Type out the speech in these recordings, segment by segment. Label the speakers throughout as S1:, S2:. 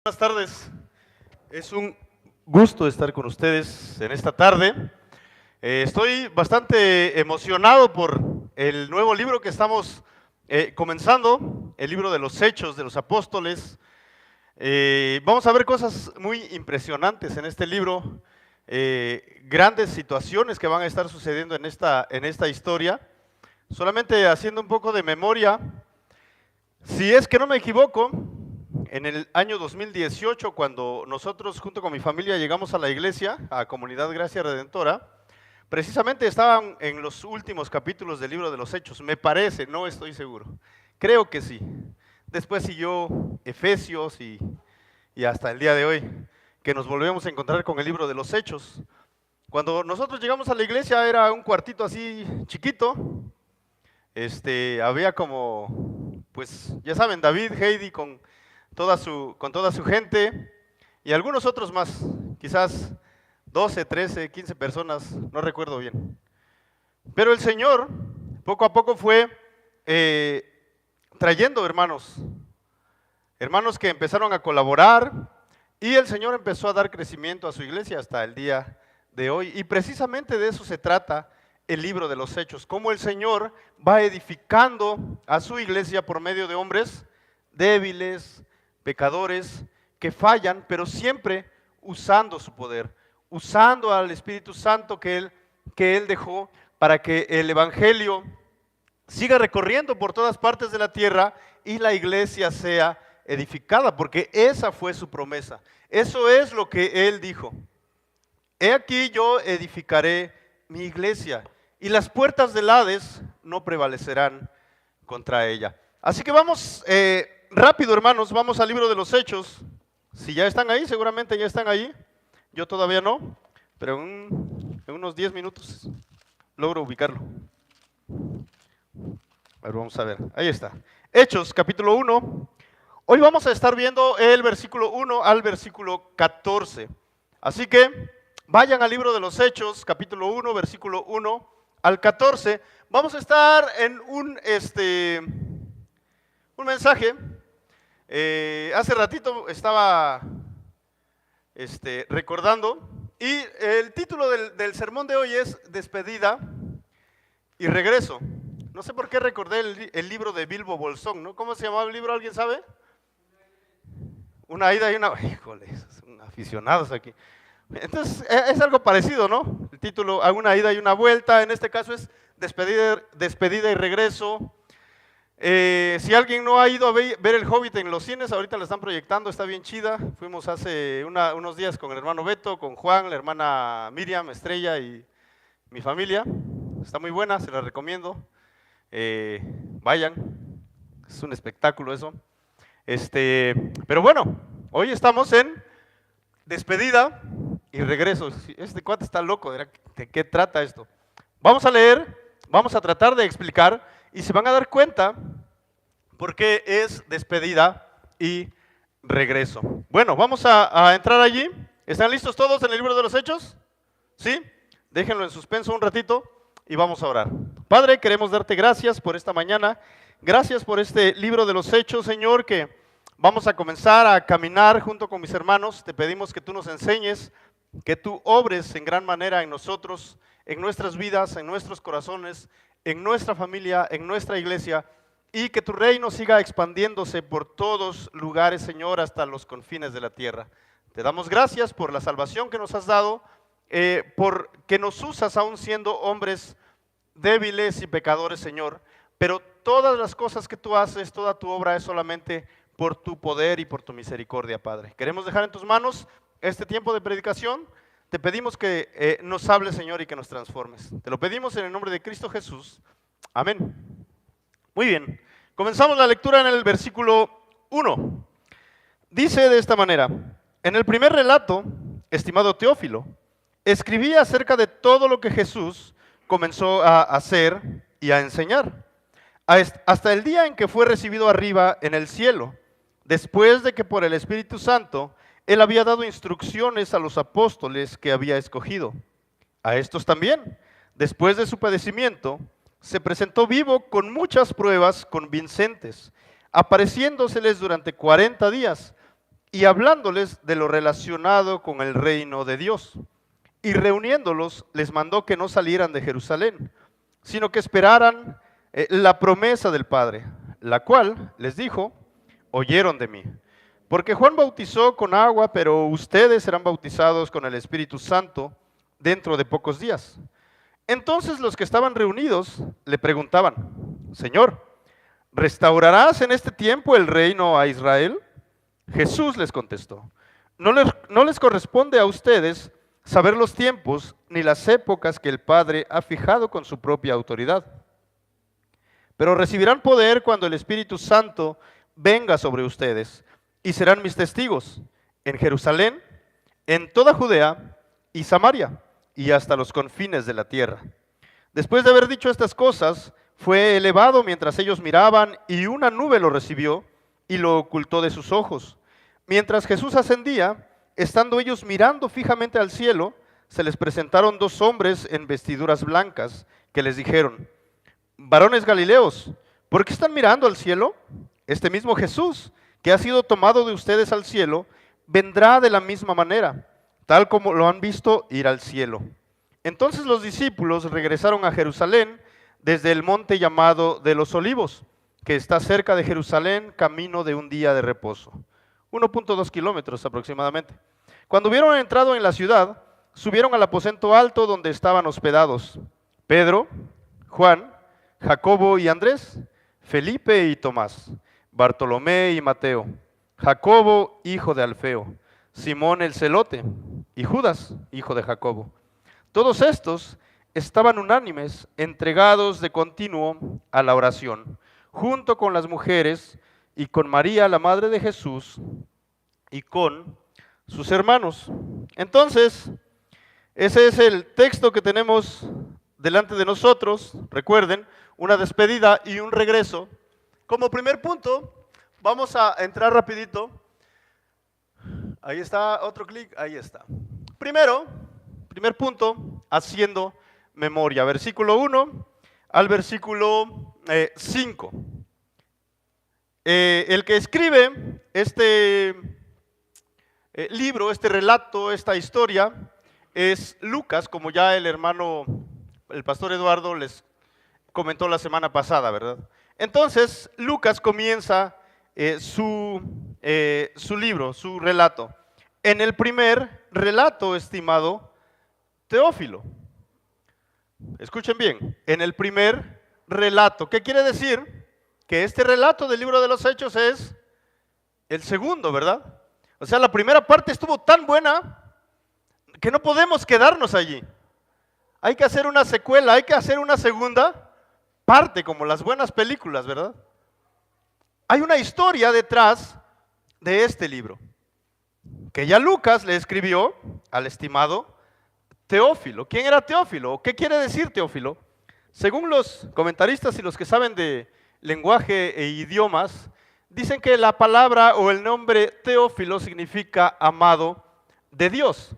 S1: Buenas tardes, es un gusto estar con ustedes en esta tarde. Estoy bastante emocionado por el nuevo libro que estamos comenzando, el libro de los Hechos de los Apóstoles. Vamos a ver cosas muy impresionantes en este libro, grandes situaciones que van a estar sucediendo en esta historia. Solamente haciendo un poco de memoria, si es que no me equivoco, en el año 2018, cuando nosotros junto con mi familia llegamos a la iglesia, a Comunidad Gracia Redentora, precisamente estaban en los últimos capítulos del libro de los Hechos, me parece, no estoy seguro, creo que sí. Después siguió Efesios y hasta el día de hoy, que nos volvemos a encontrar con el libro de los Hechos. Cuando nosotros llegamos a la iglesia era un cuartito así chiquito, había como, pues ya saben, David, Heidi con toda su gente y algunos otros más, quizás 12, 13, 15 personas, no recuerdo bien. Pero el Señor poco a poco fue trayendo hermanos que empezaron a colaborar y el Señor empezó a dar crecimiento a su iglesia hasta el día de hoy. Y precisamente de eso se trata el libro de los Hechos, cómo el Señor va edificando a su iglesia por medio de hombres débiles, pecadores, que fallan, pero siempre usando su poder, usando al Espíritu Santo que Él dejó para que el Evangelio siga recorriendo por todas partes de la tierra y la iglesia sea edificada, porque esa fue su promesa. Eso es lo que Él dijo. He aquí yo edificaré mi iglesia y las puertas del Hades no prevalecerán contra ella. Así que vamos rápido, hermanos, vamos al libro de los Hechos. Si ya están ahí, seguramente ya están ahí. Yo todavía no, pero en unos 10 minutos logro ubicarlo. A ver, vamos a ver, ahí está. Hechos, capítulo 1. Hoy vamos a estar viendo el versículo 1 al versículo 14. Así que vayan al libro de los Hechos, capítulo 1, versículo 1 al 14. Vamos a estar en un mensaje. Hace ratito estaba recordando y el título del sermón de hoy es Despedida y Regreso. No sé por qué recordé el libro de Bilbo Bolsón, ¿no? ¿Cómo se llamaba el libro? ¿Alguien sabe? Una ida y una... Híjole, son aficionados aquí. Entonces, es algo parecido, ¿no? El título, a una ida y una vuelta, en este caso es despedida y regreso. Si alguien no ha ido a ver El Hobbit en los cines, ahorita la están proyectando, está bien chida. Fuimos hace unos días con el hermano Beto, con Juan, la hermana Miriam, Estrella y mi familia. Está muy buena, se la recomiendo. Vayan, es un espectáculo eso. Pero bueno, hoy estamos en despedida y regreso. Este cuate está loco, ¿de qué trata esto? Vamos a leer, vamos a tratar de explicar y se van a dar cuenta por qué es despedida y regreso. Bueno, vamos a entrar allí. ¿Están listos todos en el libro de los Hechos? ¿Sí? Déjenlo en suspenso un ratito y vamos a orar. Padre, queremos darte gracias por esta mañana. Gracias por este libro de los Hechos, Señor, que vamos a comenzar a caminar junto con mis hermanos. Te pedimos que tú nos enseñes, que tú obres en gran manera en nosotros, en nuestras vidas, en nuestros corazones, en nuestra familia, en nuestra iglesia, y que tu reino siga expandiéndose por todos lugares, Señor, hasta los confines de la tierra. Te damos gracias por la salvación que nos has dado, por que nos usas aún siendo hombres débiles y pecadores, Señor, pero todas las cosas que tú haces, toda tu obra es solamente por tu poder y por tu misericordia, Padre. Queremos dejar en tus manos este tiempo de predicación. Te pedimos que nos hables, Señor, y que nos transformes. Te lo pedimos en el nombre de Cristo Jesús. Amén. Muy bien, comenzamos la lectura en el versículo 1. Dice de esta manera: en el primer relato, estimado Teófilo, escribí acerca de todo lo que Jesús comenzó a hacer y a enseñar, hasta el día en que fue recibido arriba en el cielo, después de que por el Espíritu Santo Él había dado instrucciones a los apóstoles que había escogido. A estos también, después de su padecimiento, se presentó vivo con muchas pruebas convincentes, apareciéndoseles durante 40 días y hablándoles de lo relacionado con el reino de Dios. Y reuniéndolos, les mandó que no salieran de Jerusalén, sino que esperaran la promesa del Padre, la cual les dijo: oyeron de mí. Porque Juan bautizó con agua, pero ustedes serán bautizados con el Espíritu Santo dentro de pocos días. Entonces los que estaban reunidos le preguntaban: Señor, ¿restaurarás en este tiempo el reino a Israel? Jesús les contestó: no les corresponde a ustedes saber los tiempos ni las épocas que el Padre ha fijado con su propia autoridad. Pero recibirán poder cuando el Espíritu Santo venga sobre ustedes, y serán mis testigos en Jerusalén, en toda Judea y Samaria, y hasta los confines de la tierra. Después de haber dicho estas cosas, fue elevado mientras ellos miraban, y una nube lo recibió y lo ocultó de sus ojos. Mientras Jesús ascendía, estando ellos mirando fijamente al cielo, se les presentaron dos hombres en vestiduras blancas, que les dijeron: varones Galileos, ¿por qué están mirando al cielo? Este mismo Jesús, que ha sido tomado de ustedes al cielo, vendrá de la misma manera, tal como lo han visto ir al cielo. Entonces los discípulos regresaron a Jerusalén desde el monte llamado de los Olivos, que está cerca de Jerusalén, camino de un día de reposo, 1.2 kilómetros aproximadamente. Cuando hubieron entrado en la ciudad, subieron al aposento alto donde estaban hospedados Pedro, Juan, Jacobo y Andrés, Felipe y Tomás, Bartolomé y Mateo, Jacobo, hijo de Alfeo, Simón el celote y Judas, hijo de Jacobo. Todos estos estaban unánimes, entregados de continuo a la oración, junto con las mujeres y con María, la madre de Jesús, y con sus hermanos. Entonces, ese es el texto que tenemos delante de nosotros. Recuerden, una despedida y un regreso. Como primer punto, vamos a entrar rapidito. Ahí está, otro clic, ahí está. Primer punto, haciendo memoria. Versículo 1 al versículo 5. El que escribe este libro, este relato, esta historia, es Lucas, como ya el hermano, el pastor Eduardo les comentó la semana pasada, ¿verdad? Entonces, Lucas comienza su libro, su relato. En el primer relato, estimado Teófilo, escuchen bien, en el primer relato, ¿qué quiere decir? Que este relato del libro de los Hechos es el segundo, ¿verdad? O sea, la primera parte estuvo tan buena que no podemos quedarnos allí. Hay que hacer una secuela, hay que hacer una segunda parte, como las buenas películas, ¿verdad? Hay una historia detrás de este libro, que ya Lucas le escribió al estimado Teófilo. ¿Quién era Teófilo? ¿Qué quiere decir Teófilo? Según los comentaristas y los que saben de lenguaje e idiomas, dicen que la palabra o el nombre Teófilo significa amado de Dios.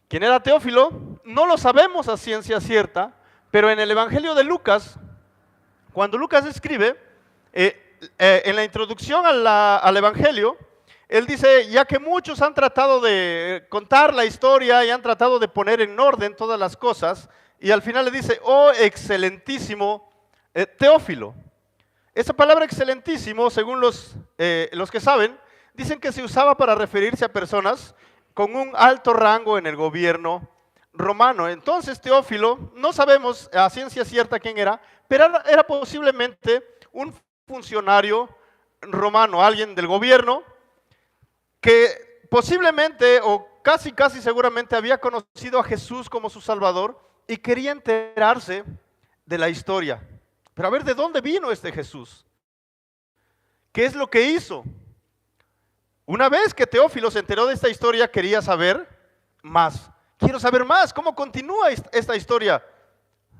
S1: ¿Quién era Teófilo? No lo sabemos a ciencia cierta, pero en el Evangelio de Lucas, cuando Lucas escribe, en la introducción al Evangelio, él dice: ya que muchos han tratado de contar la historia y han tratado de poner en orden todas las cosas, y al final le dice: oh excelentísimo Teófilo. Esa palabra excelentísimo, según los que saben, dicen que se usaba para referirse a personas con un alto rango en el gobierno romano. Entonces Teófilo, no sabemos a ciencia cierta quién era, pero era posiblemente un funcionario romano, alguien del gobierno, que posiblemente o casi seguramente había conocido a Jesús como su Salvador y quería enterarse de la historia. Pero a ver, ¿de dónde vino este Jesús? ¿Qué es lo que hizo? Una vez que Teófilo se enteró de esta historia, quería saber más. Quiero saber más, ¿cómo continúa esta historia?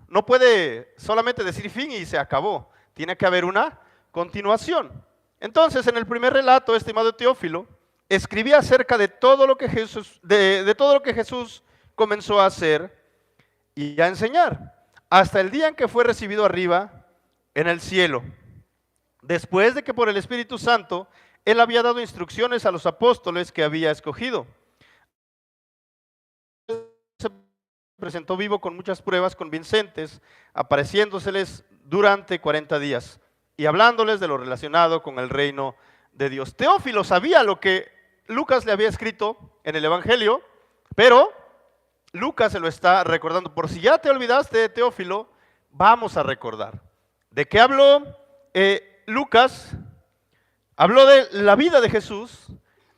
S1: No puede solamente decir fin y se acabó. Tiene que haber una continuación. Entonces, en el primer relato, estimado Teófilo, escribía acerca de todo lo que Jesús, de todo lo que Jesús comenzó a hacer y a enseñar, hasta el día en que fue recibido arriba en el cielo. Después de que por el Espíritu Santo él había dado instrucciones a los apóstoles que había escogido. Se presentó vivo con muchas pruebas convincentes, apareciéndoseles durante 40 días y hablándoles de lo relacionado con el reino de Dios. Teófilo sabía lo que Lucas le había escrito en el Evangelio, pero Lucas se lo está recordando. Por si ya te olvidaste de Teófilo, vamos a recordar. ¿De qué habló Lucas? Habló de la vida de Jesús,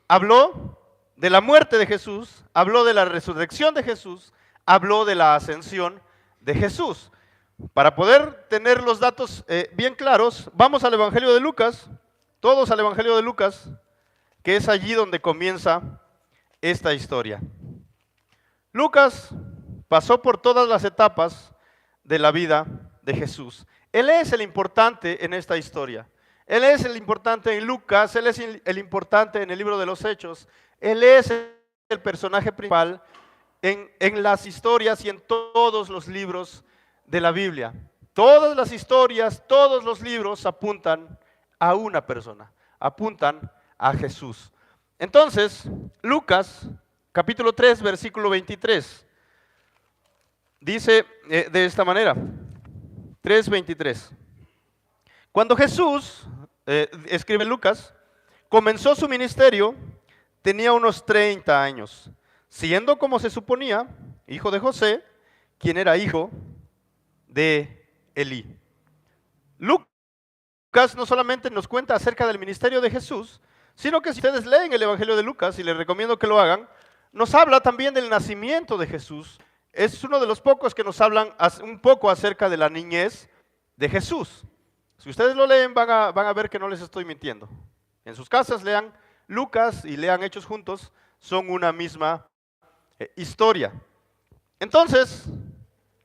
S1: habló de la muerte de Jesús, habló de la resurrección de Jesús, habló de la ascensión de Jesús. Para poder tener los datos bien claros, vamos al Evangelio de Lucas, todos al Evangelio de Lucas, que es allí donde comienza esta historia. Lucas pasó por todas las etapas de la vida de Jesús. Él es el importante en esta historia. Él es el importante en Lucas, Él es el importante en el libro de los Hechos, Él es el personaje principal en las historias y en todos los libros de la Biblia. Todas las historias, todos los libros apuntan a una persona, apuntan a Jesús. Entonces, Lucas, capítulo 3, versículo 23, dice de esta manera, 3:23. Cuando Jesús, escribe Lucas, comenzó su ministerio, tenía unos 30 años, siendo como se suponía, hijo de José, quien era hijo de Elí. Lucas no solamente nos cuenta acerca del ministerio de Jesús, sino que si ustedes leen el Evangelio de Lucas, y les recomiendo que lo hagan, nos habla también del nacimiento de Jesús. Es uno de los pocos que nos hablan un poco acerca de la niñez de Jesús. Si ustedes lo leen, van a ver que no les estoy mintiendo. En sus casas lean Lucas y lean Hechos juntos, son una misma historia. Entonces,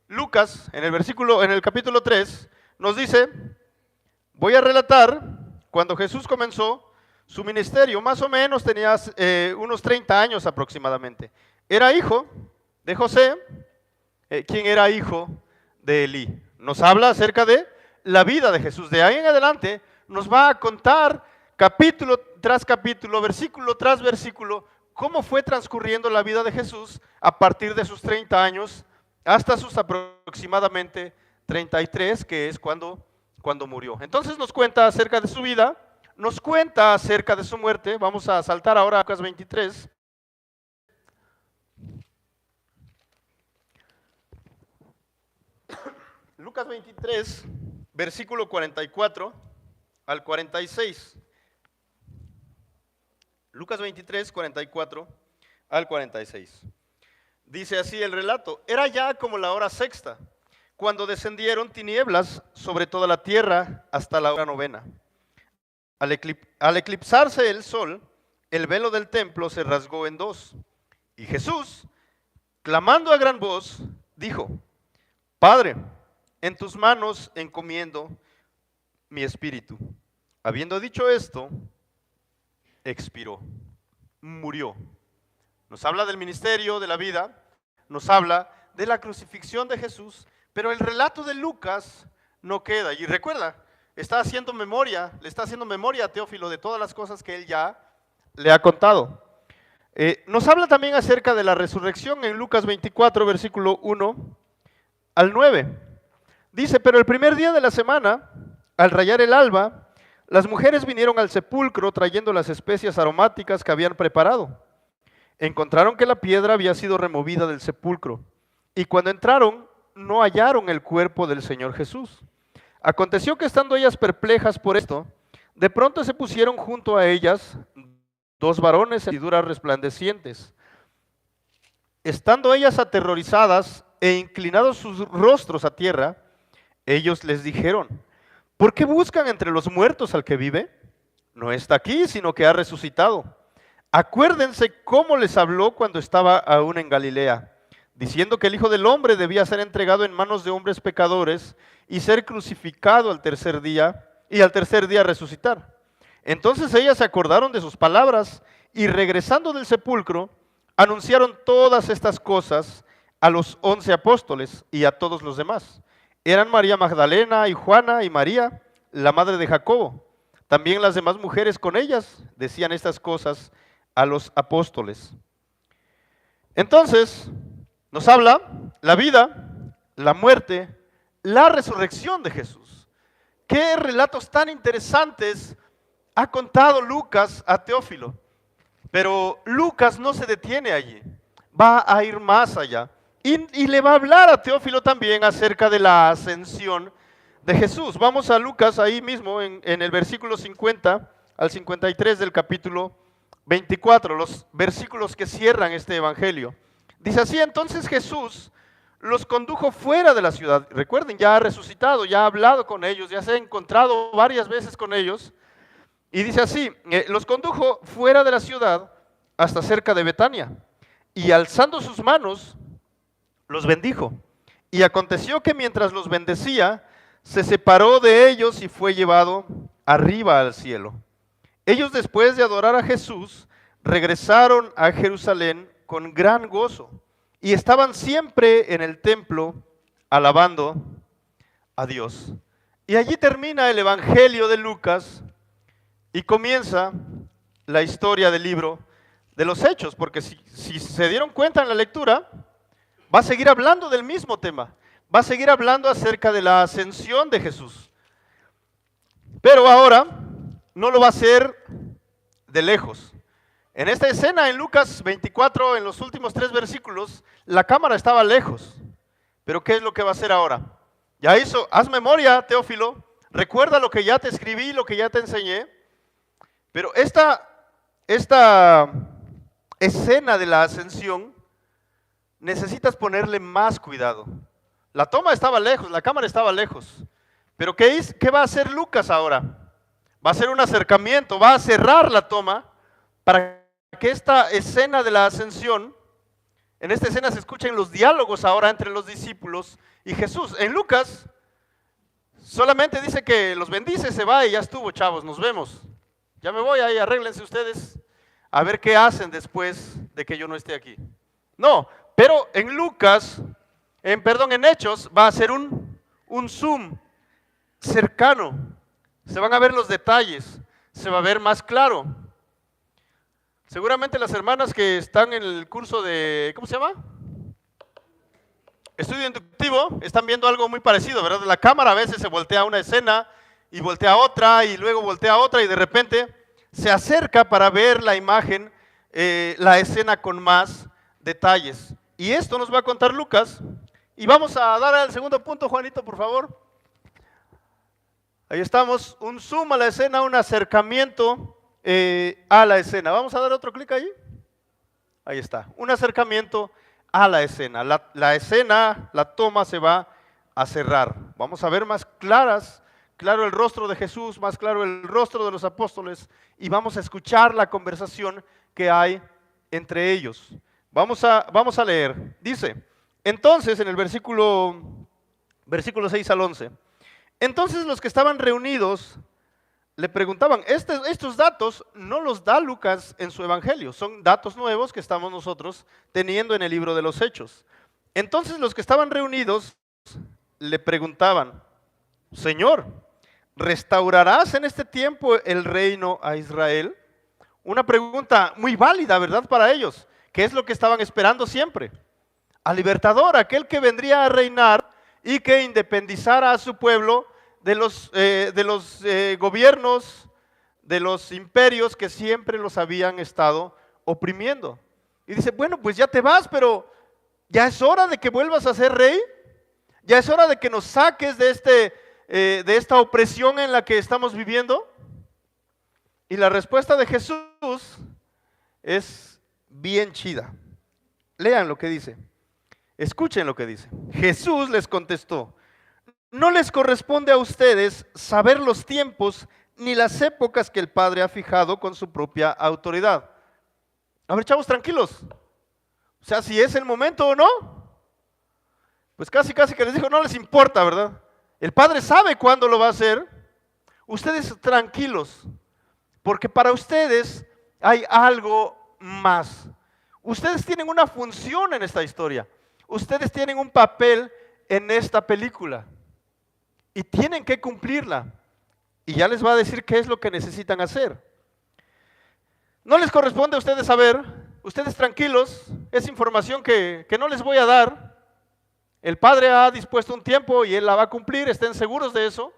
S1: Lucas, en el capítulo 3, nos dice, voy a relatar cuando Jesús comenzó su ministerio, más o menos tenía unos 30 años aproximadamente. Era hijo de José, quien era hijo de Elí. Nos habla acerca de la vida de Jesús. De ahí en adelante nos va a contar capítulo tras capítulo, versículo tras versículo, cómo fue transcurriendo la vida de Jesús a partir de sus 30 años hasta sus aproximadamente 33, que es cuando murió. Entonces nos cuenta acerca de su vida, nos cuenta acerca de su muerte. Vamos a saltar ahora a Lucas 23. Lucas 23, versículo 44 al 46. Lucas 23, 44 al 46. Dice así el relato: era ya como la hora sexta, cuando descendieron tinieblas sobre toda la tierra hasta la hora novena. Al eclipsarse el sol, el velo del templo se rasgó en dos. Y Jesús, clamando a gran voz, dijo: Padre, en tus manos encomiendo mi espíritu. Habiendo dicho esto, expiró, murió. Nos habla del ministerio, de la vida, nos habla de la crucifixión de Jesús, pero el relato de Lucas no queda. Y recuerda, le está haciendo memoria a Teófilo de todas las cosas que él ya le ha contado. Nos habla también acerca de la resurrección en Lucas 24, versículo 1 al 9. Dice: pero el primer día de la semana, al rayar el alba, las mujeres vinieron al sepulcro trayendo las especias aromáticas que habían preparado. Encontraron que la piedra había sido removida del sepulcro, y cuando entraron no hallaron el cuerpo del Señor Jesús. Aconteció que estando ellas perplejas por esto, de pronto se pusieron junto a ellas dos varones en vestiduras resplandecientes. Estando ellas aterrorizadas e inclinados sus rostros a tierra, ellos les dijeron: ¿por qué buscan entre los muertos al que vive? No está aquí, sino que ha resucitado. Acuérdense cómo les habló cuando estaba aún en Galilea, diciendo que el Hijo del Hombre debía ser entregado en manos de hombres pecadores y ser crucificado al tercer día, y al tercer día resucitar. Entonces ellas se acordaron de sus palabras y, regresando del sepulcro, anunciaron todas estas cosas a los 11 apóstoles y a todos los demás. Eran María Magdalena y Juana y María, la madre de Jacobo. También las demás mujeres con ellas decían estas cosas a los apóstoles. Entonces, nos habla la vida, la muerte, la resurrección de Jesús. ¿Qué relatos tan interesantes ha contado Lucas a Teófilo? Pero Lucas no se detiene allí, va a ir más allá. Y le va a hablar a Teófilo también acerca de la ascensión de Jesús. Vamos a Lucas ahí mismo en el versículo 50 al 53 del capítulo 24, los versículos que cierran este evangelio. Dice así: entonces Jesús los condujo fuera de la ciudad. Recuerden, ya ha resucitado, ya ha hablado con ellos, ya se ha encontrado varias veces con ellos. Y dice así, los condujo fuera de la ciudad hasta cerca de Betania. Y alzando sus manos, los bendijo. Y aconteció que mientras los bendecía, se separó de ellos y fue llevado arriba al cielo. Ellos, después de adorar a Jesús, regresaron a Jerusalén con gran gozo y estaban siempre en el templo alabando a Dios. Y allí termina el evangelio de Lucas y comienza la historia del libro de los Hechos, porque si se dieron cuenta en la lectura, va a seguir hablando del mismo tema, va a seguir hablando acerca de la ascensión de Jesús. Pero ahora no lo va a hacer de lejos. En esta escena, en Lucas 24, en los últimos 3 versículos, la cámara estaba lejos. Pero ¿qué es lo que va a hacer ahora? Ya hizo, haz memoria, Teófilo, recuerda lo que ya te escribí, lo que ya te enseñé. Pero esta escena de la ascensión, necesitas ponerle más cuidado. La toma estaba lejos, la cámara estaba lejos. Pero ¿qué va a hacer Lucas ahora? Va a hacer un acercamiento, va a cerrar la toma para que esta escena de la ascensión, en esta escena se escuchen los diálogos ahora entre los discípulos y Jesús. En Lucas solamente dice que los bendice, se va y ya estuvo, chavos, nos vemos. Ya me voy, ahí arréglense ustedes a ver qué hacen después de que yo no esté aquí. No, pero en Lucas, en Hechos, va a ser un zoom cercano. Se van a ver los detalles, se va a ver más claro. Seguramente las hermanas que están en el curso de, ¿cómo se llama? Estudio inductivo, están viendo algo muy parecido, ¿verdad? La cámara a veces se voltea a una escena y voltea a otra y luego voltea a otra y de repente se acerca para ver la imagen, la escena con más detalles. Y esto nos va a contar Lucas. Y vamos a dar al segundo punto, Juanito, por favor. Ahí estamos, un zoom a la escena, un acercamiento a la escena. Vamos a dar otro clic ahí. Ahí está, un acercamiento a la escena. La escena, la toma se va a cerrar. Vamos a ver más claro el rostro de Jesús, más claro el rostro de los apóstoles y vamos a escuchar la conversación que hay entre ellos. Vamos a leer. Dice, entonces en el versículo 6 al 11, entonces los que estaban reunidos le preguntaban, estos datos no los da Lucas en su evangelio, son datos nuevos que estamos nosotros teniendo en el libro de los Hechos. Entonces los que estaban reunidos le preguntaban, Señor, ¿restaurarás en este tiempo el reino a Israel? Una pregunta muy válida, ¿verdad? Para ellos, ¿qué es lo que estaban esperando siempre? Al libertador, aquel que vendría a reinar y que independizara a su pueblo de los gobiernos, de los imperios que siempre los habían estado oprimiendo. Y dice, bueno, pues ya te vas, pero ya es hora de que vuelvas a ser rey, ya es hora de que nos saques de esta opresión en la que estamos viviendo. Y la respuesta de Jesús es bien chida. Lean lo que dice, escuchen lo que dice. Jesús les contestó, no les corresponde a ustedes saber los tiempos ni las épocas que el Padre ha fijado con su propia autoridad. A ver, chavos, tranquilos. O sea, si es el momento o no, pues casi que les dijo, no les importa, ¿verdad? El Padre sabe cuándo lo va a hacer. Ustedes tranquilos, porque para ustedes hay algo más. Ustedes tienen una función en esta historia. Ustedes tienen un papel en esta película. Y tienen que cumplirla. y ya les va a decir qué es lo que necesitan hacer. No les corresponde a ustedes saber, ustedes tranquilos, es información que no les voy a dar. El Padre ha dispuesto un tiempo y Él la va a cumplir, estén seguros de eso.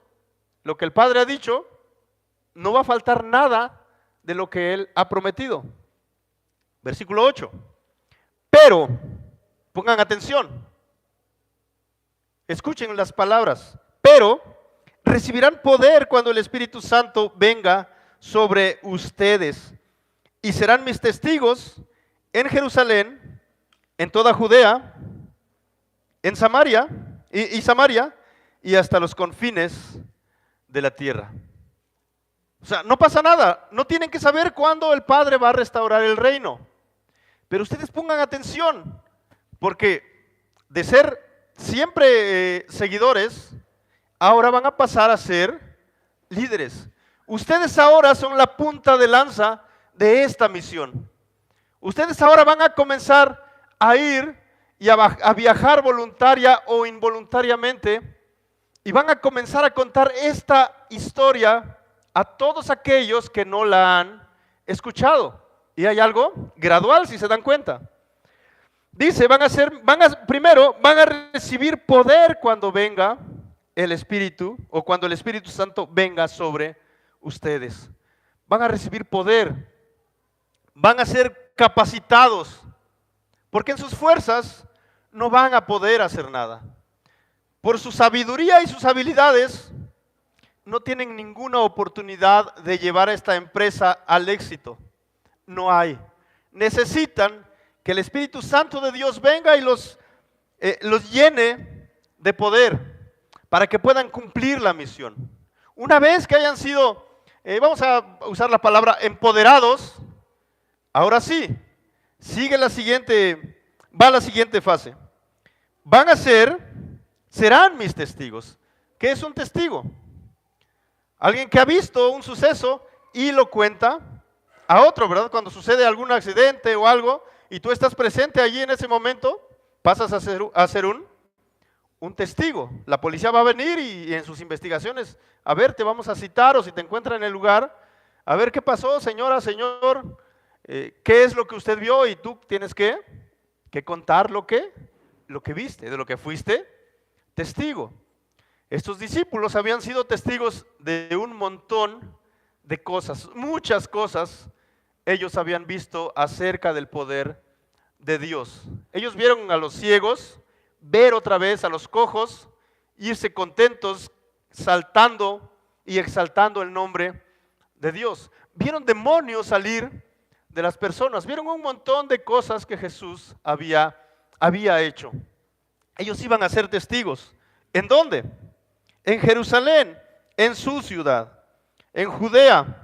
S1: Lo que el Padre ha dicho, no va a faltar nada de lo que Él ha prometido. Versículo 8. Pero, pongan atención, escuchen las palabras, pero recibirán poder cuando el Espíritu Santo venga sobre ustedes y serán mis testigos en Jerusalén, en toda Judea, en Samaria y Samaria y hasta los confines de la tierra. O sea, no pasa nada, no tienen que saber cuándo el Padre va a restaurar el reino. Pero ustedes pongan atención, porque de ser siempre seguidores, ahora van a pasar a ser líderes. Ustedes ahora son la punta de lanza de esta misión. Ustedes ahora van a comenzar a ir y a viajar voluntaria o involuntariamente y van a comenzar a contar esta historia a todos aquellos que no la han escuchado. Y hay algo gradual, si se dan cuenta. Dice, primero van a recibir poder cuando venga el Espíritu o cuando el Espíritu Santo venga sobre ustedes. Van a recibir poder, van a ser capacitados, porque en sus fuerzas no van a poder hacer nada. Por su sabiduría y sus habilidades, no tienen ninguna oportunidad de llevar a esta empresa al éxito. No hay. Necesitan que el Espíritu Santo de Dios venga y los llene de poder para que puedan cumplir la misión. Una vez que hayan sido, vamos a usar la palabra empoderados, ahora sí, va a la siguiente fase. Serán mis testigos. ¿Qué es un testigo? Alguien que ha visto un suceso y lo cuenta a otro, ¿verdad? Cuando sucede algún accidente o algo y tú estás presente allí en ese momento, pasas a ser un testigo. La policía va a venir y en sus investigaciones, a ver, te vamos a citar o si te encuentra en el lugar, a ver qué pasó, señora, señor, qué es lo que usted vio y tú tienes que contar lo que viste, de lo que fuiste testigo. Estos discípulos habían sido testigos de un montón de cosas, muchas cosas ellos habían visto acerca del poder de Dios. Ellos vieron a los ciegos, ver otra vez a los cojos, irse contentos, saltando y exaltando el nombre de Dios. Vieron demonios salir de las personas, vieron un montón de cosas que Jesús había hecho. Ellos iban a ser testigos. ¿En dónde? En Jerusalén, en su ciudad, en Judea,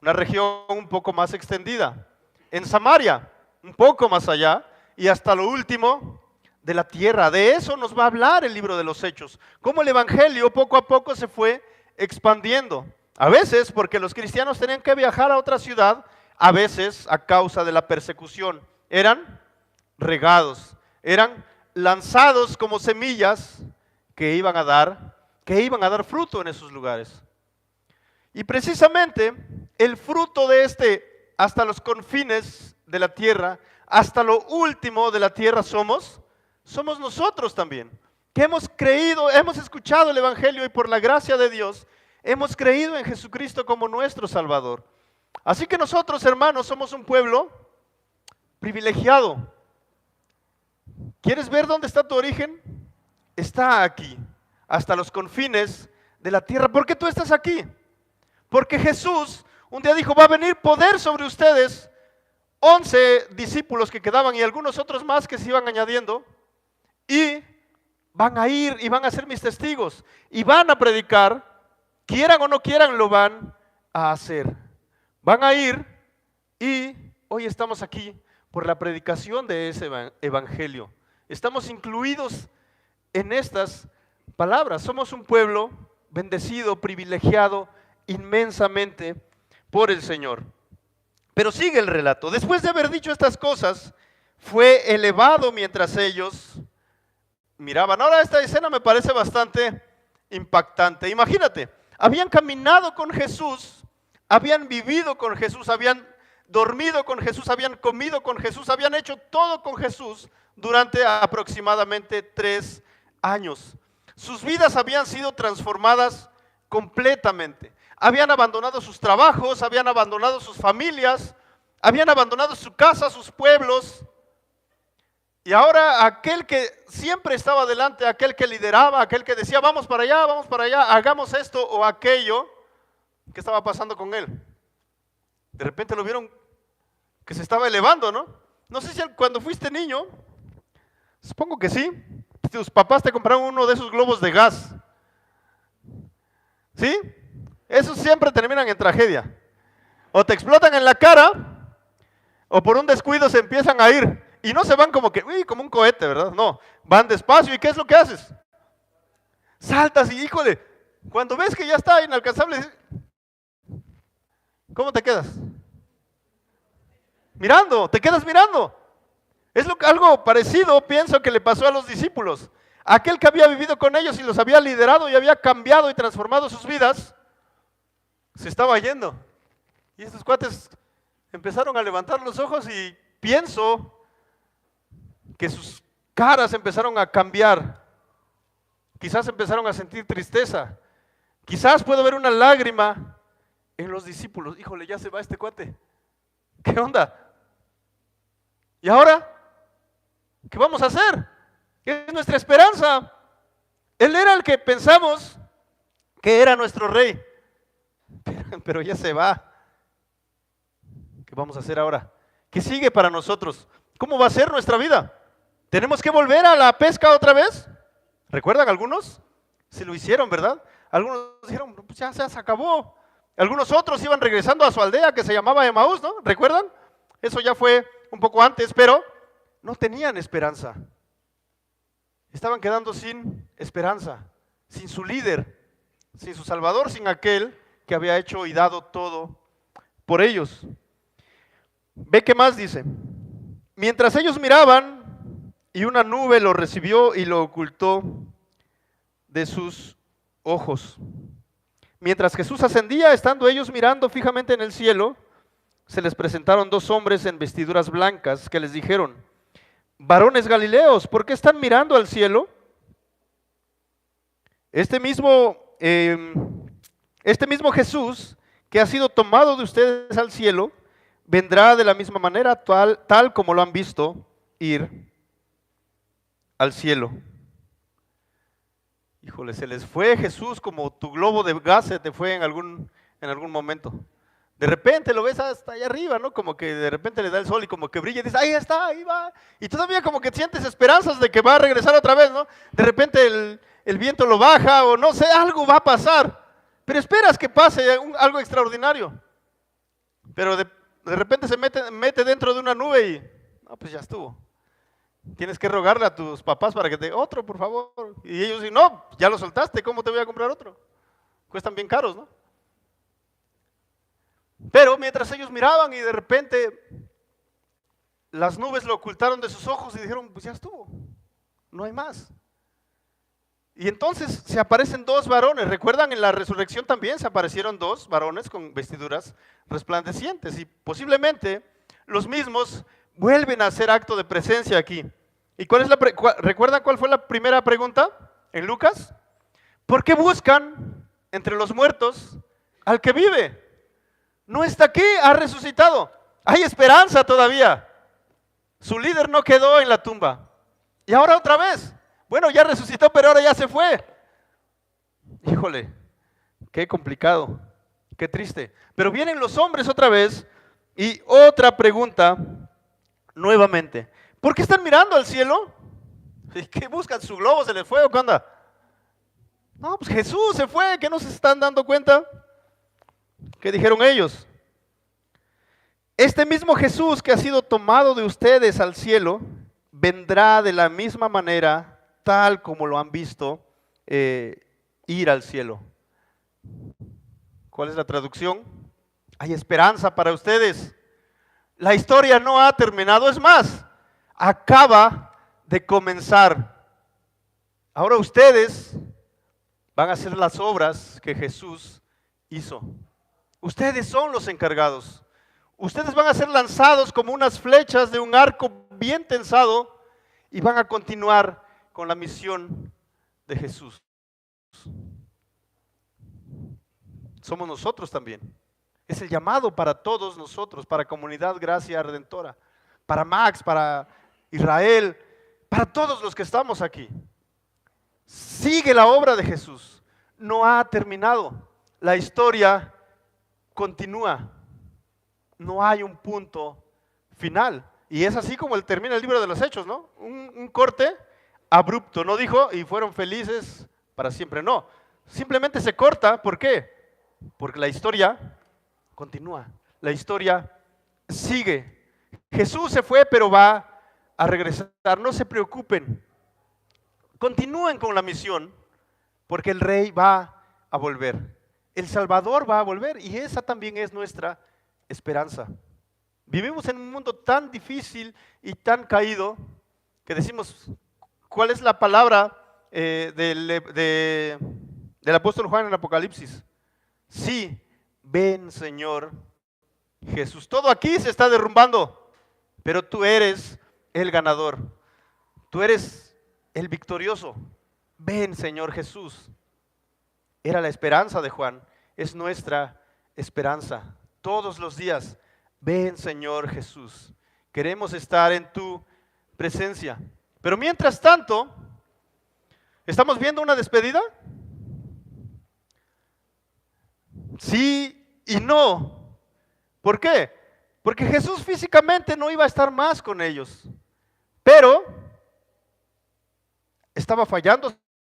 S1: una región un poco más extendida, en Samaria, un poco más allá, y hasta lo último de la tierra. De eso nos va a hablar el libro de los Hechos, cómo el evangelio poco a poco se fue expandiendo. A veces porque los cristianos tenían que viajar a otra ciudad, a veces a causa de la persecución. Eran regados, eran lanzados como semillas que iban a dar fruto en esos lugares. Y precisamente el fruto de hasta los confines de la tierra, hasta lo último de la tierra somos nosotros también, que hemos creído, hemos escuchado el evangelio y por la gracia de Dios hemos creído en Jesucristo como nuestro Salvador. Así que nosotros, hermanos, somos un pueblo privilegiado. ¿Quieres ver dónde está tu origen? Está aquí, hasta los confines de la tierra. ¿Por qué tú estás aquí? Porque Jesús un día dijo, va a venir poder sobre ustedes. 11 discípulos que quedaban y algunos otros más que se iban añadiendo. Y van a ir y van a ser mis testigos. Y van a predicar, quieran o no quieran, lo van a hacer. Van a ir y hoy estamos aquí por la predicación de ese evangelio. Estamos incluidos en estas palabras. Somos un pueblo bendecido, privilegiado inmensamente por el Señor. Pero sigue el relato. Después de haber dicho estas cosas, fue elevado mientras ellos miraban. Ahora esta escena me parece bastante impactante. Imagínate, habían caminado con Jesús, habían vivido con Jesús, habían dormido con Jesús, habían comido con Jesús, habían hecho todo con Jesús durante aproximadamente 3 años. Sus vidas habían sido transformadas completamente. Habían abandonado sus trabajos, habían abandonado sus familias, habían abandonado su casa, sus pueblos. Y ahora aquel que siempre estaba delante, aquel que lideraba, aquel que decía, vamos para allá, hagamos esto o aquello, ¿qué estaba pasando con él? De repente lo vieron que se estaba elevando, ¿no? No sé si cuando fuiste niño, supongo que sí, tus papás te compraron uno de esos globos de gas. ¿Sí? Esos siempre terminan en tragedia. O te explotan en la cara, o por un descuido se empiezan a ir. Y no se van como que, uy, como un cohete, ¿verdad? No, van despacio. ¿Y qué es lo que haces? Saltas y, híjole, cuando ves que ya está inalcanzable, ¿cómo te quedas? Mirando, te quedas mirando. Es algo parecido, pienso, que le pasó a los discípulos. Aquel que había vivido con ellos y los había liderado y había cambiado y transformado sus vidas, se estaba yendo. Y estos cuates empezaron a levantar los ojos y pienso que sus caras empezaron a cambiar. Quizás empezaron a sentir tristeza. Quizás puedo ver una lágrima en los discípulos. Híjole, ya se va este cuate. ¿Qué onda? ¿Y ahora? ¿Qué vamos a hacer? Es nuestra esperanza. Él era el que pensamos que era nuestro rey. Pero ya se va. ¿Qué vamos a hacer ahora? ¿Qué sigue para nosotros? ¿Cómo va a ser nuestra vida? ¿Tenemos que volver a la pesca otra vez? ¿Recuerdan algunos? Se lo hicieron, ¿verdad? Algunos dijeron, pues ya se acabó. Algunos otros iban regresando a su aldea que se llamaba Emaús, ¿no? ¿Recuerdan? Eso ya fue un poco antes, pero no tenían esperanza. Estaban quedando sin esperanza, sin su líder, sin su Salvador, sin aquel que había hecho y dado todo por ellos. Ve qué más dice. Mientras ellos miraban, y una nube lo recibió y lo ocultó de sus ojos. Mientras Jesús ascendía, estando ellos mirando fijamente en el cielo, se les presentaron 2 hombres en vestiduras blancas que les dijeron, varones Galileos, ¿por qué están mirando al cielo? Este mismo Jesús que ha sido tomado de ustedes al cielo, vendrá de la misma manera, tal como lo han visto ir al cielo. Híjole, se les fue Jesús como tu globo de gas se te fue en algún momento. De repente lo ves hasta allá arriba, ¿no? Como que de repente le da el sol y como que brilla y dices, ahí está, ahí va. Y todavía como que sientes esperanzas de que va a regresar otra vez, ¿no? De repente el viento lo baja o no sé, algo va a pasar. Pero esperas que pase algo extraordinario. Pero de repente se mete dentro de una nube y, no, pues ya estuvo. Tienes que rogarle a tus papás para que te otro, por favor. Y ellos dicen, no, ya lo soltaste, ¿cómo te voy a comprar otro? Cuestan bien caros, ¿no? Pero mientras ellos miraban y de repente las nubes lo ocultaron de sus ojos y dijeron, pues ya estuvo, no hay más. Y entonces se aparecen 2 varones. ¿Recuerdan? En la resurrección también se aparecieron 2 varones con vestiduras resplandecientes y posiblemente los mismos vuelven a hacer acto de presencia aquí. ¿Y recuerdan cuál fue la primera pregunta en Lucas? ¿Por qué buscan entre los muertos al que vive? No está aquí, ha resucitado. Hay esperanza todavía. Su líder no quedó en la tumba. Y ahora otra vez. Bueno, ya resucitó, pero ahora ya se fue. Híjole, qué complicado, qué triste. Pero vienen los hombres otra vez y otra pregunta nuevamente. ¿Por qué están mirando al cielo? ¿Qué buscan? ¿Su globo se les fue o qué onda? No, pues Jesús se fue, ¿qué no se están dando cuenta? ¿Qué dijeron ellos? Este mismo Jesús que ha sido tomado de ustedes al cielo, vendrá de la misma manera, tal como lo han visto ir al cielo. ¿Cuál es la traducción? Hay esperanza para ustedes. La historia no ha terminado, es más, acaba de comenzar. Ahora ustedes van a hacer las obras que Jesús hizo. Ustedes son los encargados. Ustedes van a ser lanzados como unas flechas de un arco bien tensado y van a continuar con la misión de Jesús. Somos nosotros también. Es el llamado para todos nosotros, para Comunidad Gracia Redentora, para Max, para Israel, para todos los que estamos aquí. Sigue la obra de Jesús. No ha terminado. La historia continúa. No hay un punto final. Y es así como termina el libro de los Hechos, ¿no? Un corte abrupto. No dijo, y fueron felices para siempre. No. Simplemente se corta. ¿Por qué? Porque la historia continúa. La historia sigue. Jesús se fue, pero va a regresar. No se preocupen. Continúen con la misión, porque el Rey va a volver. El Salvador va a volver, y esa también es nuestra esperanza. Vivimos en un mundo tan difícil y tan caído que decimos, ¿cuál es la palabra del apóstol Juan en Apocalipsis? Sí, ven Señor Jesús. Todo aquí se está derrumbando, pero tú eres el ganador. Tú eres el victorioso. Ven Señor Jesús. Era la esperanza de Juan, es nuestra esperanza. Todos los días, ven Señor Jesús. Queremos estar en tu presencia. Pero mientras tanto, ¿estamos viendo una despedida? Sí y no. ¿Por qué? Porque Jesús físicamente no iba a estar más con ellos. Pero estaba fallando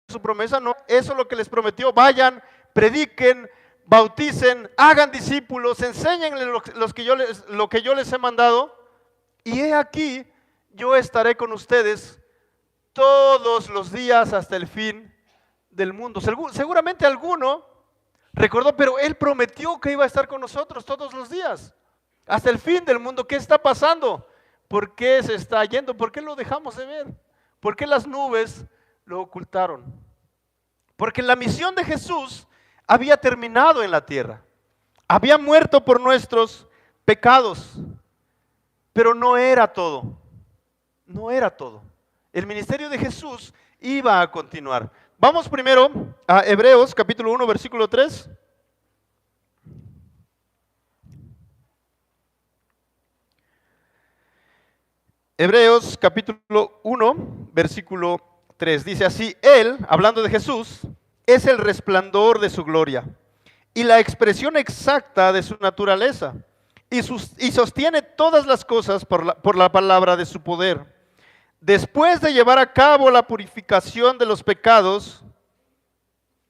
S1: su promesa. No, eso es lo que les prometió. Vayan, prediquen, bauticen, hagan discípulos, enséñenles lo que yo les he mandado. Y he aquí, yo estaré con ustedes todos los días hasta el fin del mundo. Seguramente alguno recordó, pero Él prometió que iba a estar con nosotros todos los días, hasta el fin del mundo. ¿Qué está pasando? ¿Por qué se está yendo? ¿Por qué lo dejamos de ver? ¿Por qué las nubes lo ocultaron? Porque la misión de Jesús había terminado en la tierra. Había muerto por nuestros pecados. Pero no era todo. No era todo. El ministerio de Jesús iba a continuar. Vamos primero a Hebreos capítulo 1, versículo 3. Hebreos capítulo 1, versículo 3. Dice así: Él, hablando de Jesús, es el resplandor de su gloria y la expresión exacta de su naturaleza, y sostiene todas las cosas por la palabra de su poder. Después de llevar a cabo la purificación de los pecados,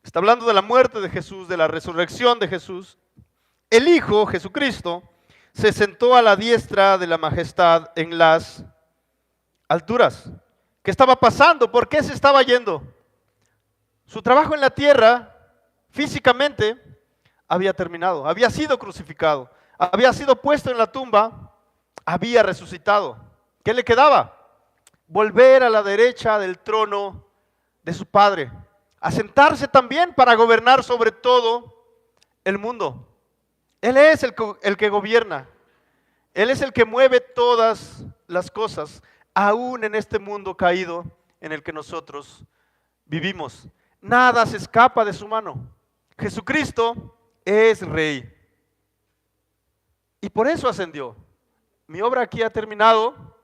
S1: está hablando de la muerte de Jesús, de la resurrección de Jesús, el Hijo, Jesucristo, se sentó a la diestra de la majestad en las alturas. ¿Qué estaba pasando? ¿Por qué se estaba yendo? Su trabajo en la tierra, físicamente, había terminado, había sido crucificado, había sido puesto en la tumba, había resucitado. ¿Qué le quedaba? Volver a la derecha del trono de su Padre, a sentarse también para gobernar sobre todo el mundo. Él es el que gobierna, Él es el que mueve todas las cosas, aún en este mundo caído en el que nosotros vivimos. Nada se escapa de su mano. Jesucristo es Rey. Y por eso ascendió. Mi obra aquí ha terminado.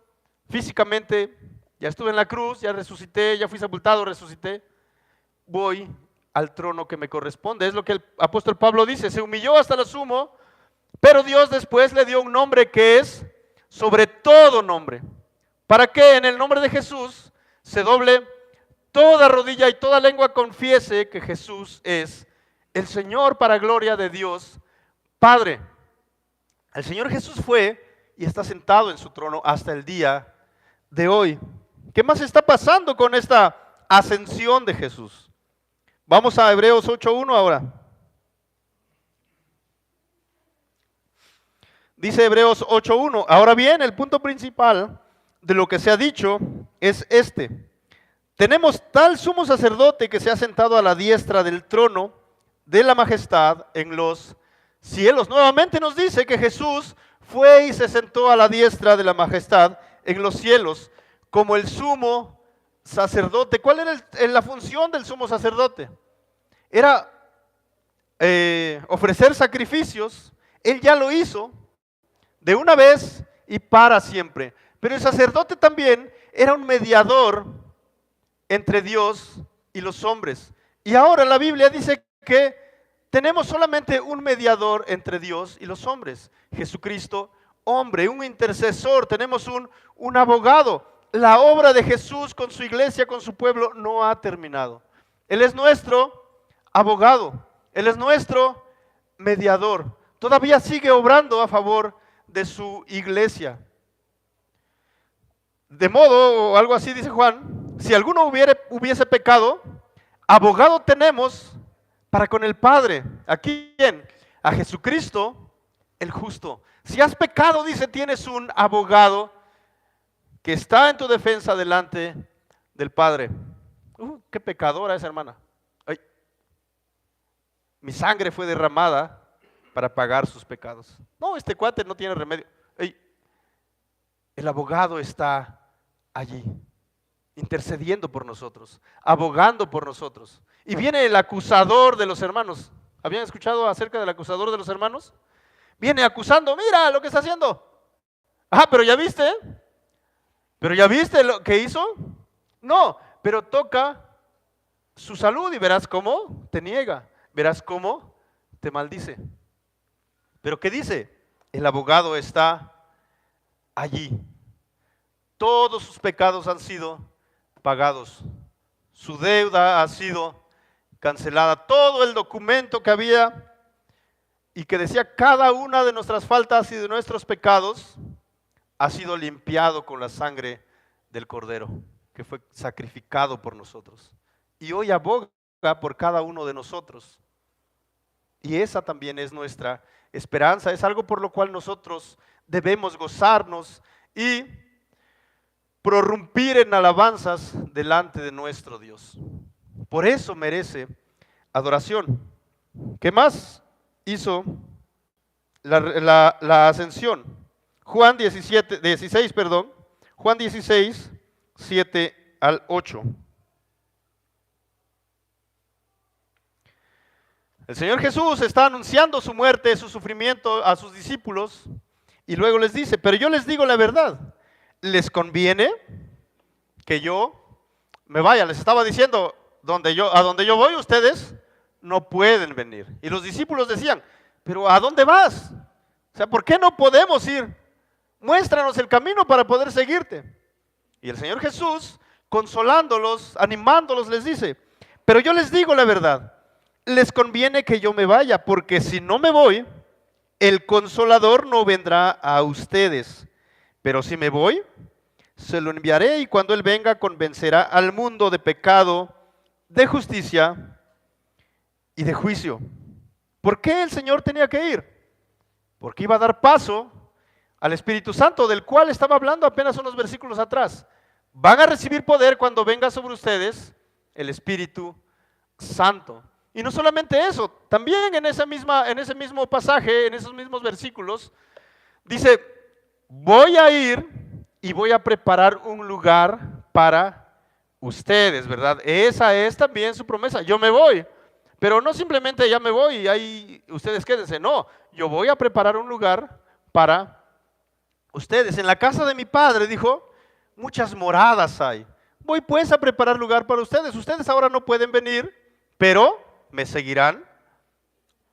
S1: Físicamente, ya estuve en la cruz, ya resucité, ya fui sepultado, resucité. Voy al trono que me corresponde. Es lo que el apóstol Pablo dice. Se humilló hasta lo sumo, pero Dios después le dio un nombre que es sobre todo nombre, para que en el nombre de Jesús se doble toda rodilla y toda lengua confiese que Jesús es el Señor, para gloria de Dios Padre. El Señor Jesús fue y está sentado en su trono hasta el día de hoy. ¿Qué más está pasando con esta ascensión de Jesús? Vamos a Hebreos 8:1 ahora. Dice Hebreos 8:1. Ahora bien, el punto principal de lo que se ha dicho es este: tenemos tal sumo sacerdote que se ha sentado a la diestra del trono de la majestad en los cielos. Nuevamente nos dice que Jesús fue y se sentó a la diestra de la majestad en los cielos como el sumo sacerdote. ¿Cuál era la función del sumo sacerdote? Era ofrecer sacrificios. Él ya lo hizo de una vez y para siempre. Pero el sacerdote también era un mediador entre Dios y los hombres. Y ahora la Biblia dice que tenemos solamente un mediador entre Dios y los hombres, Jesucristo, hombre, un intercesor, tenemos un abogado. La obra de Jesús con su iglesia, con su pueblo, no ha terminado. Él es nuestro abogado, Él es nuestro mediador. Todavía sigue obrando a favor de su iglesia. De modo, o algo así dice Juan, si alguno hubiese pecado, abogado tenemos para con el Padre. ¿A quién? A Jesucristo, el justo. Si has pecado, dice, tienes un abogado que está en tu defensa delante del Padre. Qué pecadora esa hermana. Ay, mi sangre fue derramada para pagar sus pecados. No, este cuate no tiene remedio. Ay, el abogado está allí, intercediendo por nosotros, abogando por nosotros. Y viene el acusador de los hermanos. ¿Habían escuchado acerca del acusador de los hermanos? Viene acusando, mira lo que está haciendo. Ah, pero ya viste. ¿Pero ya viste lo que hizo? No, pero toca su salud y verás cómo te niega, verás cómo te maldice. ¿Pero qué dice? El abogado está allí. Todos sus pecados han sido pagados. Su deuda ha sido cancelada. Todo el documento que había y que decía cada una de nuestras faltas y de nuestros pecados ha sido limpiado con la sangre del Cordero que fue sacrificado por nosotros. Y hoy aboga por cada uno de nosotros. Y esa también es nuestra esperanza. Es algo por lo cual nosotros debemos gozarnos y prorrumpir en alabanzas delante de nuestro Dios. Por eso merece adoración. ¿Qué más hizo la ascensión? Juan 16, Juan 16, 7 al 8. El Señor Jesús está anunciando su muerte, su sufrimiento a sus discípulos y luego les dice, pero yo les digo la verdad, les conviene que yo me vaya. Les estaba diciendo, a donde yo voy ustedes no pueden venir. Y los discípulos decían, pero ¿a dónde vas? O sea, ¿por qué no podemos ir? Muéstranos el camino para poder seguirte. Y el Señor Jesús, consolándolos, animándolos, les dice, pero yo les digo la verdad, les conviene que yo me vaya, porque si no me voy, el Consolador no vendrá a ustedes. Pero si me voy, se lo enviaré y cuando Él venga convencerá al mundo de pecado, de justicia y de juicio. ¿Por qué el Señor tenía que ir? Porque iba a dar paso al Espíritu Santo, del cual estaba hablando apenas unos versículos atrás. Van a recibir poder cuando venga sobre ustedes el Espíritu Santo. Y no solamente eso, también en ese mismo pasaje, en esos mismos versículos, dice, voy a ir y voy a preparar un lugar para ustedes, ¿verdad? Esa es también su promesa. Yo me voy, pero no simplemente ya me voy y ahí ustedes quédense. No, yo voy a preparar un lugar para ustedes. En la casa de mi Padre, dijo, muchas moradas hay. Voy pues a preparar lugar para ustedes. Ustedes ahora no pueden venir, pero me seguirán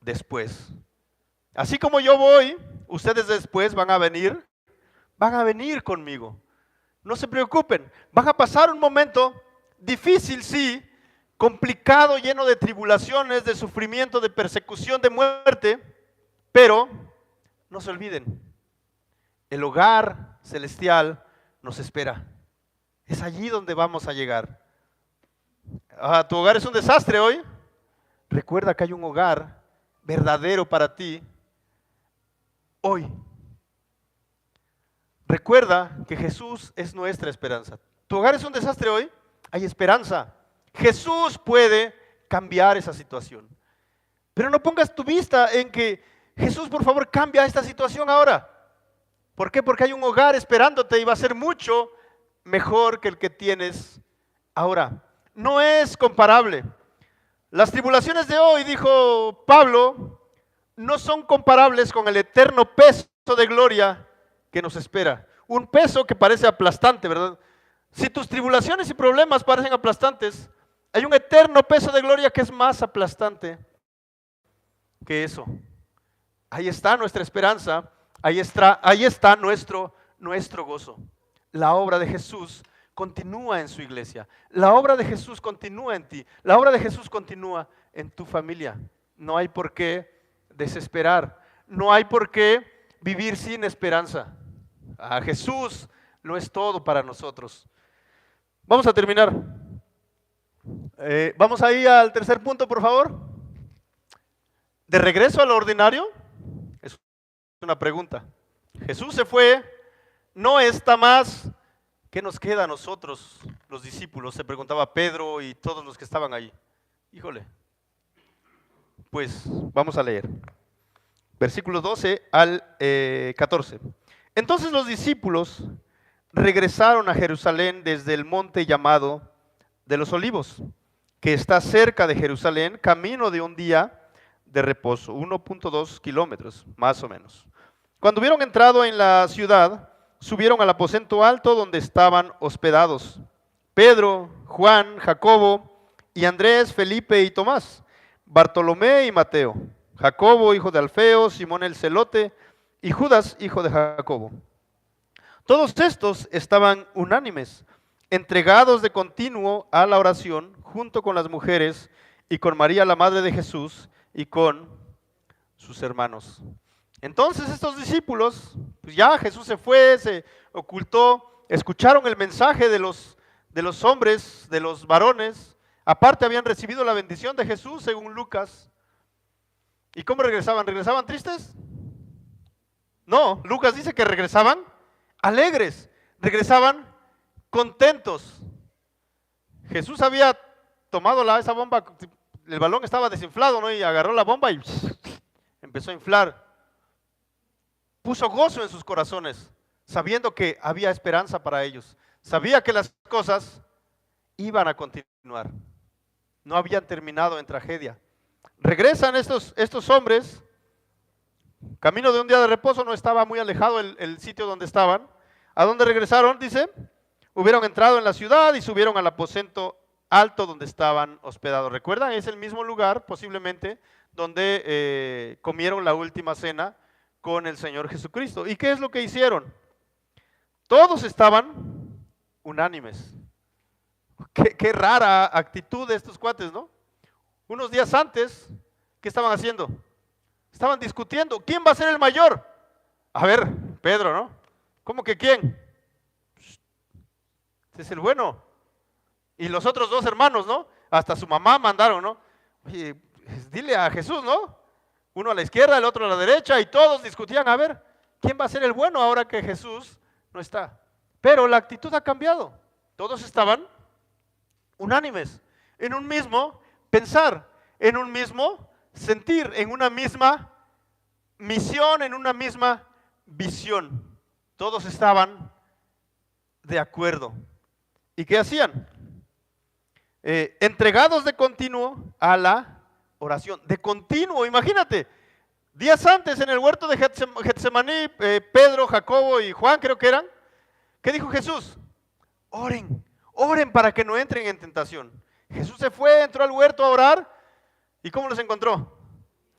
S1: después. Así como yo voy, ustedes después van a venir conmigo. No se preocupen, van a pasar un momento difícil, sí, complicado, lleno de tribulaciones, de sufrimiento, de persecución, de muerte, pero no se olviden, el hogar celestial nos espera. Es allí donde vamos a llegar. ¿Tu hogar es un desastre hoy? Recuerda que hay un hogar verdadero para ti hoy. Recuerda que Jesús es nuestra esperanza. ¿Tu hogar es un desastre hoy? hay esperanza. Jesús puede cambiar esa situación. Pero no pongas tu vista en que Jesús, por favor, cambia esta situación ahora. ¿Por qué? Porque hay un hogar esperándote y va a ser mucho mejor que el que tienes ahora. No es comparable. Las tribulaciones de hoy, dijo Pablo, no son comparables con el eterno peso de gloria que nos espera. Un peso que parece aplastante, ¿verdad? Si tus tribulaciones y problemas parecen aplastantes, hay un eterno peso de gloria que es más aplastante que eso. Ahí está nuestra esperanza, ahí está nuestro gozo. La obra de Jesús continúa en su iglesia. La obra de Jesús continúa en ti. La obra de Jesús continúa en tu familia. No hay por qué desesperar. No hay por qué vivir sin esperanza. A Jesús lo es todo para nosotros. Vamos a terminar. Vamos ahí al tercer punto, por favor. ¿De regreso a lo ordinario? Es una pregunta. Jesús se fue, no está más. ¿Qué nos queda a nosotros, los discípulos? Se preguntaba Pedro y todos los que estaban ahí. Híjole. Pues vamos a leer. Versículos 12 al 14. Entonces los discípulos regresaron a Jerusalén desde el monte llamado de los Olivos, que está cerca de Jerusalén, camino de un día de reposo, 1.2 kilómetros, más o menos. Cuando hubieron entrado en la ciudad, subieron al aposento alto donde estaban hospedados Pedro, Juan, Jacobo y Andrés, Felipe y Tomás, Bartolomé y Mateo, Jacobo, hijo de Alfeo, Simón el celote y Judas, hijo de Jacobo. Todos estos estaban unánimes, entregados de continuo a la oración, junto con las mujeres y con María, la madre de Jesús, y con sus hermanos. Entonces estos discípulos, pues ya Jesús se fue, se ocultó, escucharon el mensaje de los hombres, de los varones. Aparte habían recibido la bendición de Jesús, según Lucas. ¿Y cómo regresaban? ¿Regresaban tristes? No, Lucas dice que regresaban alegres, regresaban contentos. Jesús había tomado esa bomba, el balón estaba desinflado, ¿no? Y agarró la bomba y empezó a inflar. Puso gozo en sus corazones, sabiendo que había esperanza para ellos. Sabía que las cosas iban a continuar. No habían terminado en tragedia. Regresan estos hombres, camino de un día de reposo, no estaba muy alejado el sitio donde estaban. ¿A dónde regresaron? Dice, hubieron entrado en la ciudad y subieron al aposento alto donde estaban hospedados. ¿Recuerdan? Es el mismo lugar, posiblemente, donde comieron la última cena con el Señor Jesucristo. ¿Y qué es lo que hicieron? Todos estaban unánimes. Qué rara actitud de estos cuates, ¿no? Unos días antes, ¿qué estaban haciendo? Estaban discutiendo, ¿quién va a ser el mayor? A ver, Pedro, ¿no? ¿Cómo que quién? Este es el bueno. Y los otros dos hermanos, ¿no? Hasta su mamá mandaron, ¿no? Oye, dile a Jesús, ¿no? Uno a la izquierda, el otro a la derecha, y todos discutían, a ver, ¿quién va a ser el bueno ahora que Jesús no está? Pero la actitud ha cambiado. Todos estaban unánimes, en un mismo pensar, en un mismo sentir, en una misma misión, en una misma visión. Todos estaban de acuerdo. ¿Y qué hacían? Entregados de continuo a la oración. De continuo, imagínate. Días antes en el huerto de Getsemaní, Pedro, Jacobo y Juan creo que eran. ¿Qué dijo Jesús? Oren, oren para que no entren en tentación. Jesús se fue, entró al huerto a orar. ¿Y cómo los encontró?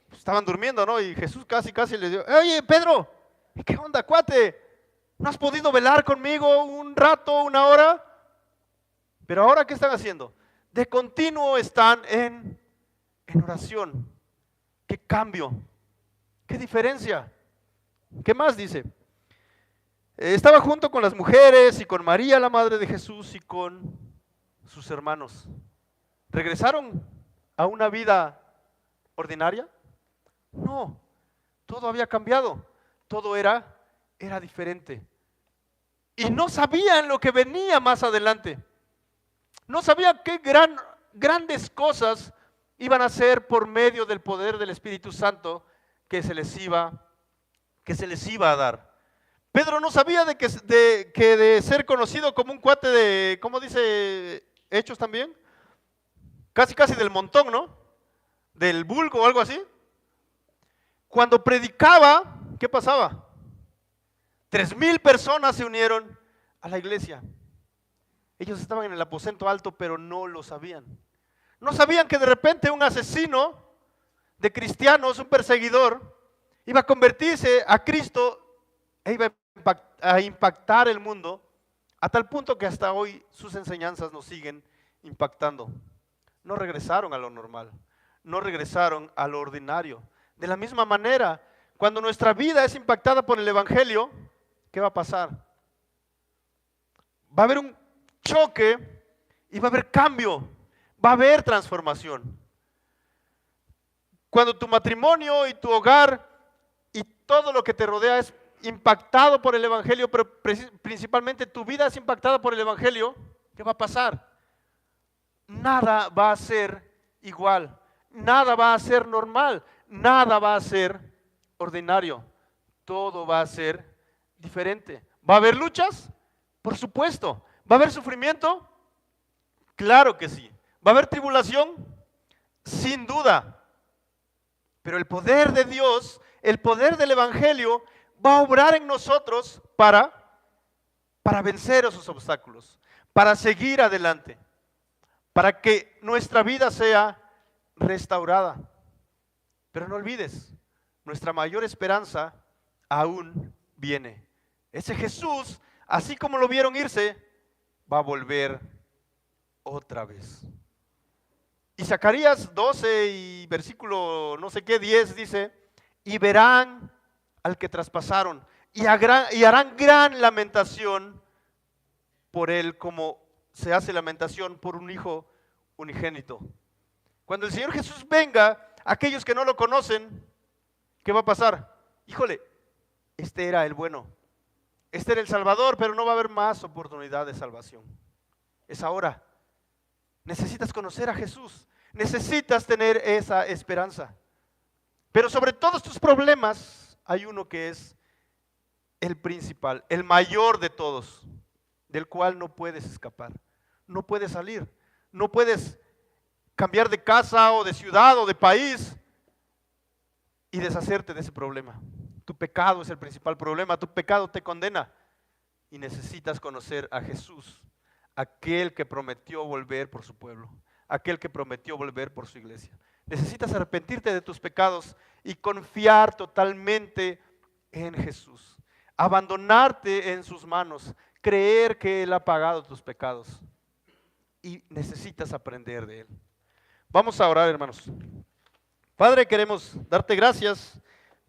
S1: Pues estaban durmiendo, ¿no? Y Jesús casi le dio, oye, Pedro, ¿qué onda, cuate? ¿No has podido velar conmigo un rato, una hora? Pero ahora, ¿qué están haciendo? De continuo están en oración. ¿Qué cambio? ¿Qué diferencia? ¿Qué más dice? Estaba junto con las mujeres y con María, la madre de Jesús, y con sus hermanos. ¿Regresaron a una vida ordinaria? No, todo había cambiado, todo era diferente. Y no sabían lo que venía más adelante. No sabían qué grandes cosas iban a hacer por medio del poder del Espíritu Santo que se les iba a dar. Pedro no sabía que de ser conocido como un cuate de, ¿cómo dice Hechos también? Casi casi del montón, ¿no? Del vulgo o algo así. Cuando predicaba, ¿qué pasaba? 3,000 personas se unieron a la iglesia. Ellos estaban en el aposento alto, pero no lo sabían. No sabían que de repente un asesino de cristianos, un perseguidor, iba a convertirse a Cristo e iba a impactar el mundo a tal punto que hasta hoy sus enseñanzas nos siguen impactando. No regresaron a lo normal, no regresaron a lo ordinario. De la misma manera, cuando nuestra vida es impactada por el Evangelio, ¿qué va a pasar? Va a haber un choque y va a haber cambio, va a haber transformación. Cuando tu matrimonio y tu hogar y todo lo que te rodea es impactado por el Evangelio, pero principalmente tu vida es impactada por el Evangelio, ¿qué va a pasar? Nada va a ser igual, nada va a ser normal, nada va a ser ordinario, todo va a ser diferente. ¿Va a haber luchas? Por supuesto. ¿Va a haber sufrimiento? Claro que sí. ¿Va a haber tribulación? Sin duda. Pero el poder de Dios, el poder del Evangelio, va a obrar en nosotros para vencer esos obstáculos, para seguir adelante, para que nuestra vida sea restaurada. Pero no olvides, nuestra mayor esperanza aún viene. Ese Jesús, así como lo vieron irse, va a volver otra vez. Y Zacarías 12 y versículo no sé qué, 10 dice, y verán al que traspasaron y harán gran lamentación por él, como se hace lamentación por un hijo unigénito. Cuando el Señor Jesús venga, aquellos que no lo conocen, ¿qué va a pasar? Híjole, este era el bueno, este era el Salvador, pero no va a haber más oportunidad de salvación. Es ahora. Necesitas conocer a Jesús, necesitas tener esa esperanza. Pero sobre todos tus problemas hay uno que es el principal, el mayor de todos, del cual no puedes escapar, no puedes salir, no puedes cambiar de casa o de ciudad o de país y deshacerte de ese problema. Tu pecado es el principal problema, tu pecado te condena y necesitas conocer a Jesús, aquel que prometió volver por su pueblo, aquel que prometió volver por su iglesia. Necesitas arrepentirte de tus pecados y confiar totalmente en Jesús, abandonarte en sus manos, creer que Él ha pagado tus pecados y necesitas aprender de Él. Vamos a orar, hermanos. Padre, queremos darte gracias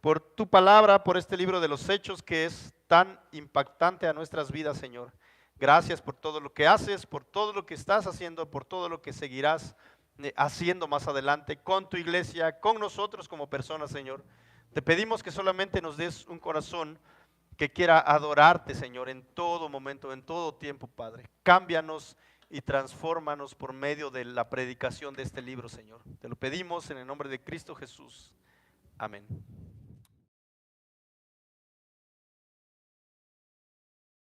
S1: por tu palabra, por este libro de los Hechos que es tan impactante a nuestras vidas, Señor. Gracias por todo lo que haces, por todo lo que estás haciendo, por todo lo que seguirás haciendo más adelante con tu iglesia, con nosotros como personas, Señor. Te pedimos que solamente nos des un corazón que quiera adorarte, Señor, en todo momento, en todo tiempo, Padre. Cámbianos y transfórmanos por medio de la predicación de este libro, Señor. Te lo pedimos en el nombre de Cristo Jesús. Amén.